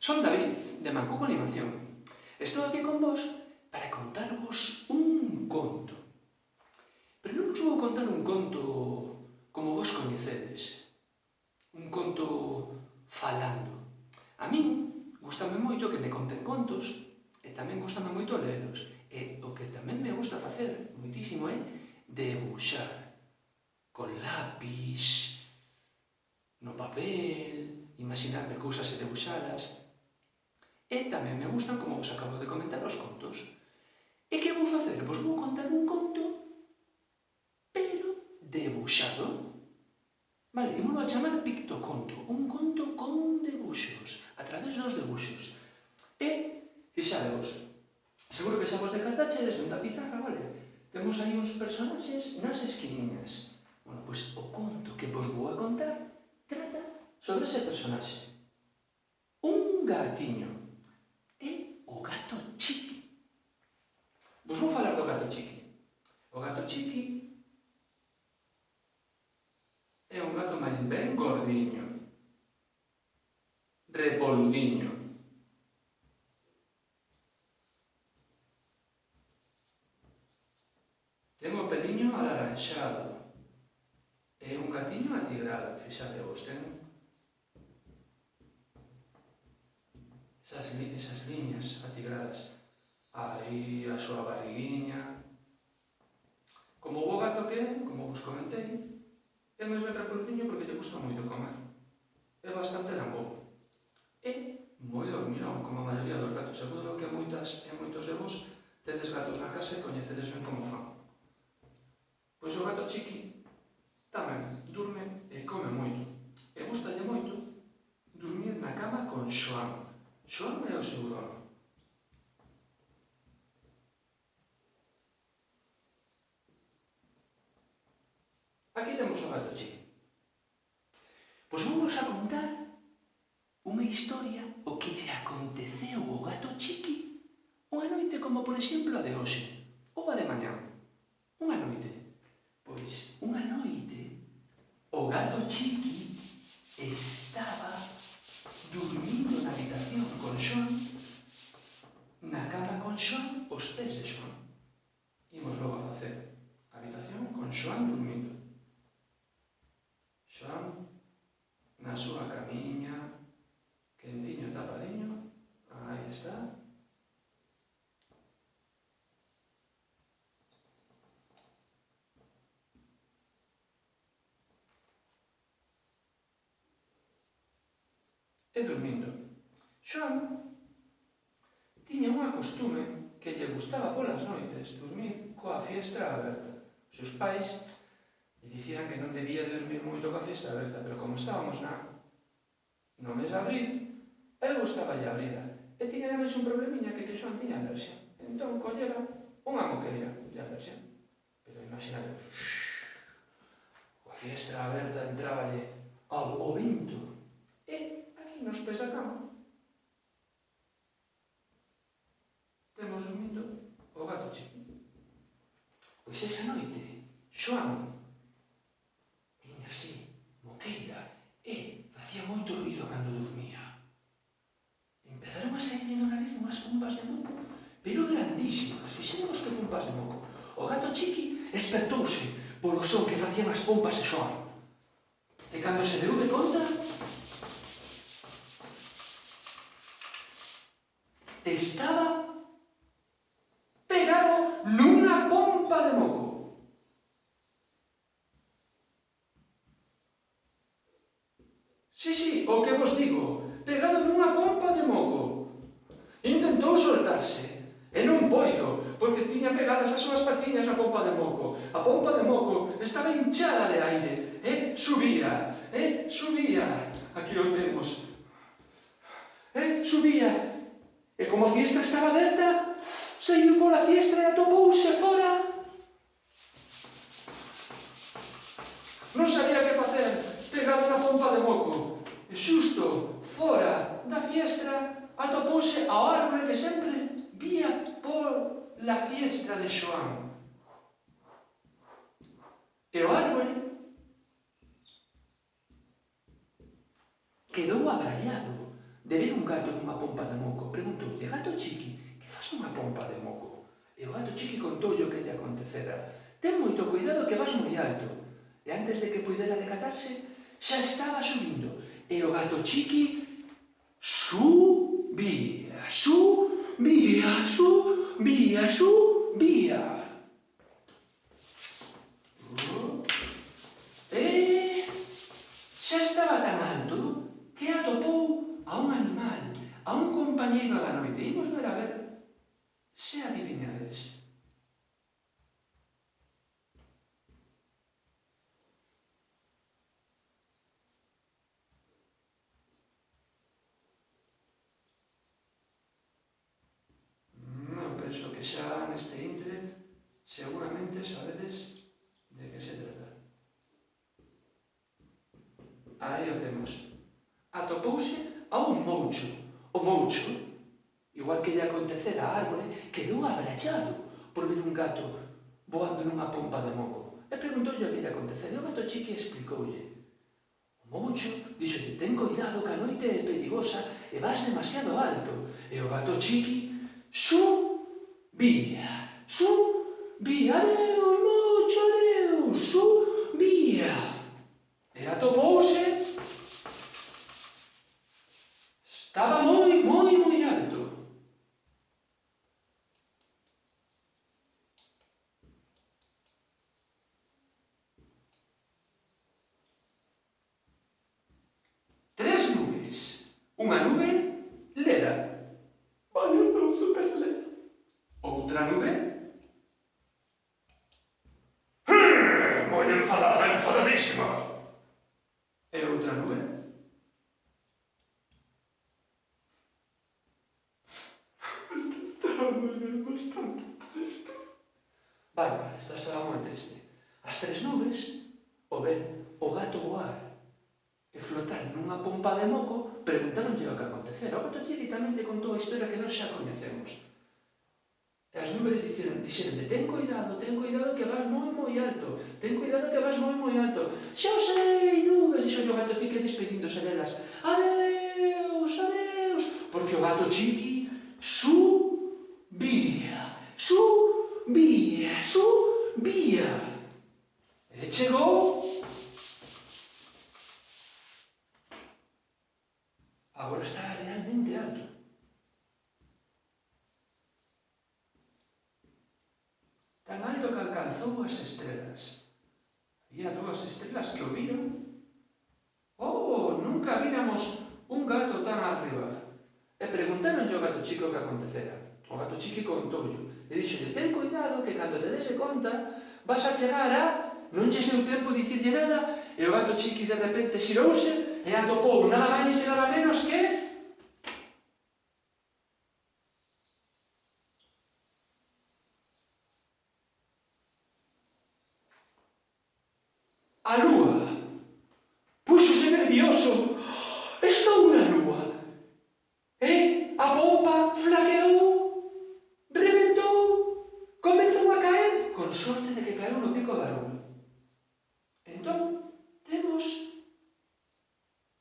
Son David, de Mancuco Animación. Estou aquí con vos para contarvos un conto. Pero non vos vou contar un conto como vos coñecedes. Un conto falando. A min gustame moito que me conten contos e tamén gustame moito lelos. E o que tamén me gusta facer moitísimo é debuxar. Con lápis, no papel, imaginarme cousas e debuxalas. E tamén me gustan, como vos acabo de comentar, os contos. E que vou facer? Vos vou contar un conto, pero debuxado. Vale, e vou a chamar pictoconto. Un conto con debuxos, a través dos debuxos. E, fixadevos, seguro que xa vos decataxedes da pizarra, vale? Temos aí uns personaxes nas esquiniñas. Bueno, pois o conto que vos vou a contar trata sobre ese personaxe. Un gatiño. É o gato Chiqui. Vos vou falar do gato Chiqui. O gato Chiqui é un gato máis ben gordiño, repoludiño. Ten o peliño alaranxado. É un gatiño atigrado, fixadevos, ten esas liñas atigradas. Aí a súa barriguinha. Como o bo gato que é, como vos comentei, é máis ben repoludiño porque lle gusta moito comer. É bastante lambobo. É moi dormirón, como a maioría dos gatos. Seguro que moitos de vos tedes gatos na casa e coñecedes ben como fan. Pois o gato Chiqui tamén durme e come moito. E gustalle moito dormir na cama con Xoán. Xoán é o seu dono. Aquí temos o gato Chiqui. Pois vamos a contar unha historia o que lle aconteceu ao gato Chiqui unha noite como, por exemplo, a de hoxe, ou a de mañá. Unha noite. Pois, unha noite, o gato Chiqui estaba dormindo na habitación con Xoán, na cama con Xoán, os pés de Xoán. Imos logo a facer a habitación con Xoán dormindo. Xoán na súa camiña, quentiño e tapadiño, aí está. E dormindo. Xoán tiña unha costume que lle gustaba polas noites dormir coa fiestra aberta. Os seus pais lle dicían que non debía dormir moito coa fiestra aberta, pero como estábamos no mes de abril, ele gustaba lle abrila. E tiña ademais un problemiña que Xoán tiña alerxia. Entón collera unha moqueira de alerxia. Pero imaginadevos, coa fiestra aberta entráballe ao vento. E nos pés da cama temos dormindo o gato Chiqui. Pois esa noite Xoán tiña así moqueira e facía moito ruido cando dormía. Empezaron a saírlle no nariz unhas pompas de moco, pero grandísimas. Fixemos que pompas de moco. O gato Chiqui espertouse polo son que facían as pompas de Xoán. E cando se deu de conta, estaba pegado nunha pompa de moco. Sí, o que vos digo, pegado nunha pompa de moco. Intentou soltarse, e non poido, porque tiña pegadas as súas patiñas na pompa de moco. A pompa de moco estaba hinchada de aire, subía. Aquí o temos. Subía. E como a fiestra estaba aberta, saiu pola fiestra e atopouse fora. Non sabía que facer, pegado na pompa de moco. E xusto fora da fiestra atopouse ao árbore que sempre vía pola fiestra de Xoán. E o árbore quedou abrallado de ver un gato nunha pompa de moco. Preguntoulle: gato chiqui, que faz nunha pompa de moco? E o gato chiqui contoulle o que lle acontecera. Ten moito cuidado que vas moi alto. E antes de que puidera decatarse, xa estaba subindo. E o gato chiqui subía, subía, subía, subía. E xa estaba tan alto que atopou a un animal, a un compañeiro da noite. Imos ver a ver se adivinades. Penso que xa neste intre seguramente sabedes de que se trata. Aí o temos. Atopouse a un moucho. O moucho, igual que lle acontecera á árbore, quedou abrallado por ver un gato voando nunha pompa de moco. E preguntoulle o que lle acontecera. E o gato chiqui explicoulle. O moucho dixolle: ten cuidado que a noite é perigosa e vas demasiado alto. E o gato chiqui subía, subía, adeus, moucho, adeus, subía. E atopouse. Estaba moi, moi, moi alto. Tres nubes. Unha nube leda. Vaya, estou super leda. Outra nube moi enfadada, enfadadísima. E outra nube bastante triste. Vaya, esta será moi triste. As tres nubes o ven o gato voar e flotar nunha pompa de moco, preguntáronlle o que acontecera. O gato chiqui tamén lle contou a historia que nós xa coñecemos. E as nubes dixeronlle: ten cuidado que vas moi moi alto, ten cuidado que vas moi moi alto. Xa o sei, nubes, dixo o gato chiqui despedíndose delas. Adeus, adeus, porque o gato chiqui subía, subía, subía. E chegou. Agora está realmente alto. Tan alto que alcanzou as estrelas. Había dúas estrelas que o viron. Oh, nunca víramos un gato tan arriba. E preguntaronlle ao gato chico o que acontecera. O gato chiqui contoulle. E dixolle: ten cuidado que cando te des de conta vas a chegar a... Non che deu tempo de dicirlle nada, e o gato chiqui de repente xirouse e atopou nada máis e nada menos que... a lúa. Púxose nervioso. Estou na lúa. E a pompa flaqueou, rebentou, comezou a caer, con sorte de que caeu no pico da lúa. Entón, temos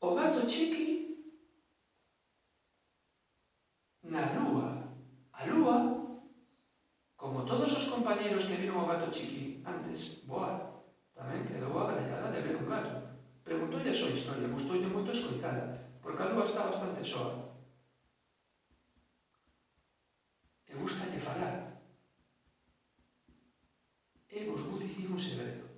o gato chiqui na lúa. A lúa, como todos os compañeros que viron o gato chiqui antes voar, tamén quedou abrallada de ver un gato. Preguntoulle a súa historia, gustoulle moito escoitala, porque a lúa está bastante soa. E gustalle falar. E vos vou dicir un segredo.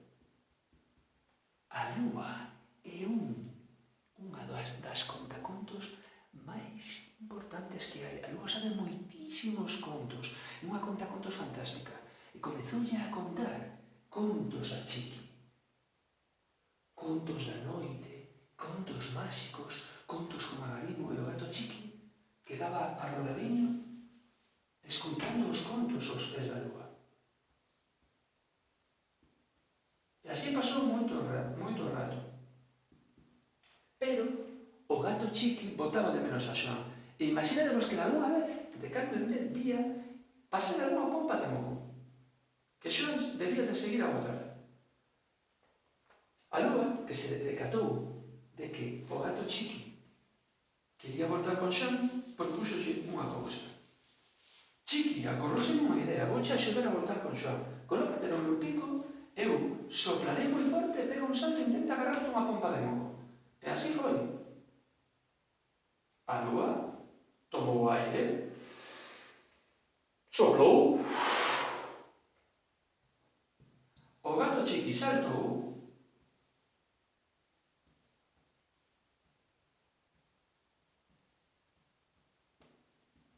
A lúa é unha das contacontos máis importantes que hai. A lúa sabe moitísimos contos. É unha contacontos fantástica. E comezoulle a contar contos a Chiqui. Contos da noite, contos máxicos, contos como a Garimo e o gato Chiqui, que daba arroladiño escoitando os contos aos pés da lúa. E así pasou moito rato. Pero o gato Chiqui botaba de menos a Xoan. E imaginadevos que algunha vez, de cando en vez vía, pasar algunha pompa de moco, que Xoan debía de seguir a botar. A lúa, que se decatou de que o gato Chiqui Quería voltar con Xan porque puxolle unha cousa. Chiqui, acorrouse unha idea, vouche axudar a voltar con Xoan. Colócate no meu pico, eu soplarei moi forte, pega un salto e intenta agarrarte unha pompa de moco. E así foi. A lúa tomou o aire, soplou, o gato Chiqui saltou,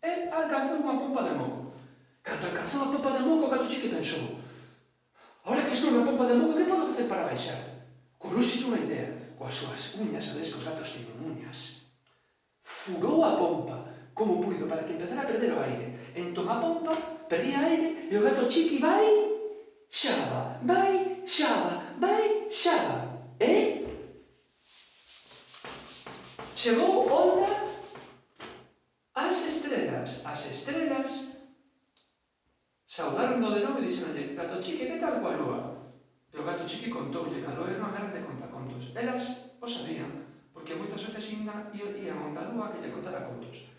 e alcanzou unha pompa de moco. Cando alcanzou a pompa de moco, o gato Chiqui pensou: ahora que estou na pompa de moco, que podo facer para baixar? Currouse unha idea. Coas súas uñas, sabes que os gatos teñen uñas. Furou a pompa como puido para que empezara a perder o aire. Entón a pompa perdía aire e o gato Chiqui baixaba, baixaba. E chegou onda ás estrelas. As estrelas saudaron de novo e dixeronlle: gato Chiqui, que tal coa lúa? E o gato Chiqui contoulle que a lúa era unha grande contacontos. Elas o sabían, porque moitas veces ían onde a lúa que lle contara contos.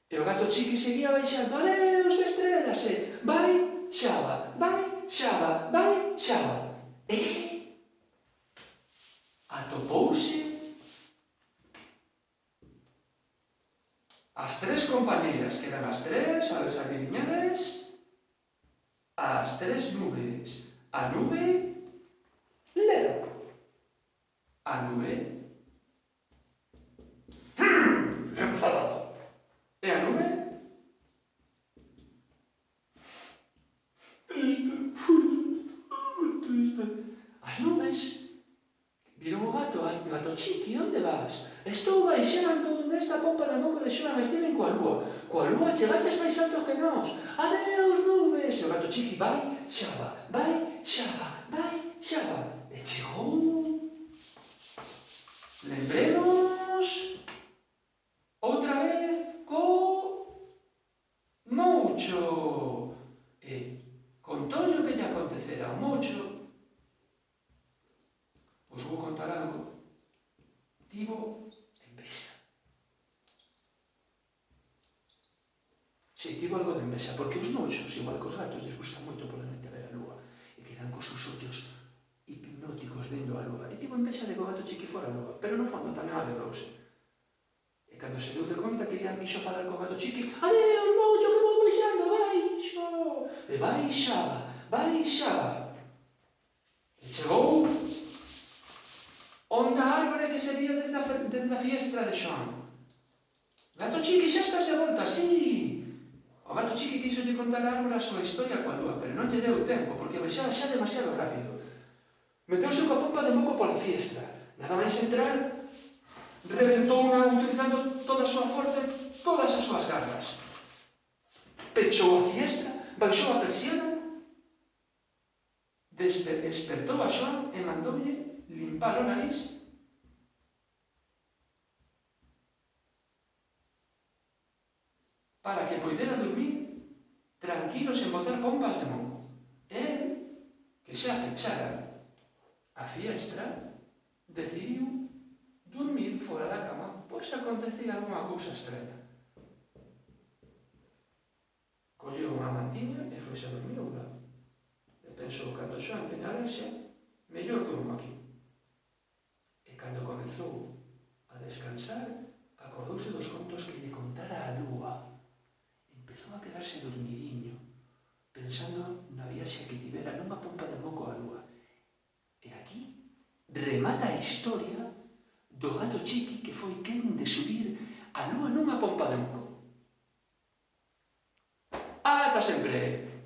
E o gato Chiqui seguía baixando: adeus estrelas, e baixaba. E atopouse as tres compañeiras, que eran as tres, sabes, adiviñades, as tres nubes. A nube lero. A nube enfadada. E a nube triste. As nubes viron o gato Chiqui, onde vas? Estou baixando nesta pompa de moco de Xoan, estiven coa lúa. Coa lúa chegaches máis alto que nós. Adeus nubes. E o gato Chiqui baixaba. E chegou. Lembremos outra vez co Moucho. E contoulle o que lle acontecera ao Moucho. Vos vou contar algo. Tivo envexa. Si, tivo algo de envexa, porque os Mouchos, igual que os gatos, les gusta moito pola noite ver a lúa e quedan cos seus ollos hipnóticos vendo a lúa. E tivo envexa de que o gato Chiqui fora a lúa, pero no fondo tamén alegrouse. E cando se deu de conta, quixo falar co gato Chiqui: adeus, Moucho, que vou baixando, baixo. E baixaba. E chegou onde a árbore que se vía desde a fiestra de Xoan. Gato Chiqui, xa estás de volta, sí. O gato Chiqui quixo lle contar a árbore a súa historia coa lúa, pero non lle deu tempo, porque baixaba xa demasiado rápido. Meteuse coa pompa de moco pola fiestra. Nada máis entrar, reventou unha utilizando toda a súa forza e todas as súas garras. Pechou a fiestra, baixou a persiana, despertou a Xoan e mandoulle limpar o nariz para que poidera dormir tranquilo sen botar pompas de moco. E, que xa pechara a fiestra, decidiu dormir fora da cama por se acontecía alguna cousa extraña. Colleu unha mantiña e foise a dormir ao lado. E pensou: cando Xoan teña alerxia, mellor durmo aquí. E cando comezou a descansar, acordouse dos contos que lle contara a lúa. Empezou a quedarse dormidiño, pensando na viaxe que tivera nunha pompa de moco a lúa. E aquí remata a historia do gato Chiqui que foi quen de subir a lúa nunha pompa de moco. Ata sempre!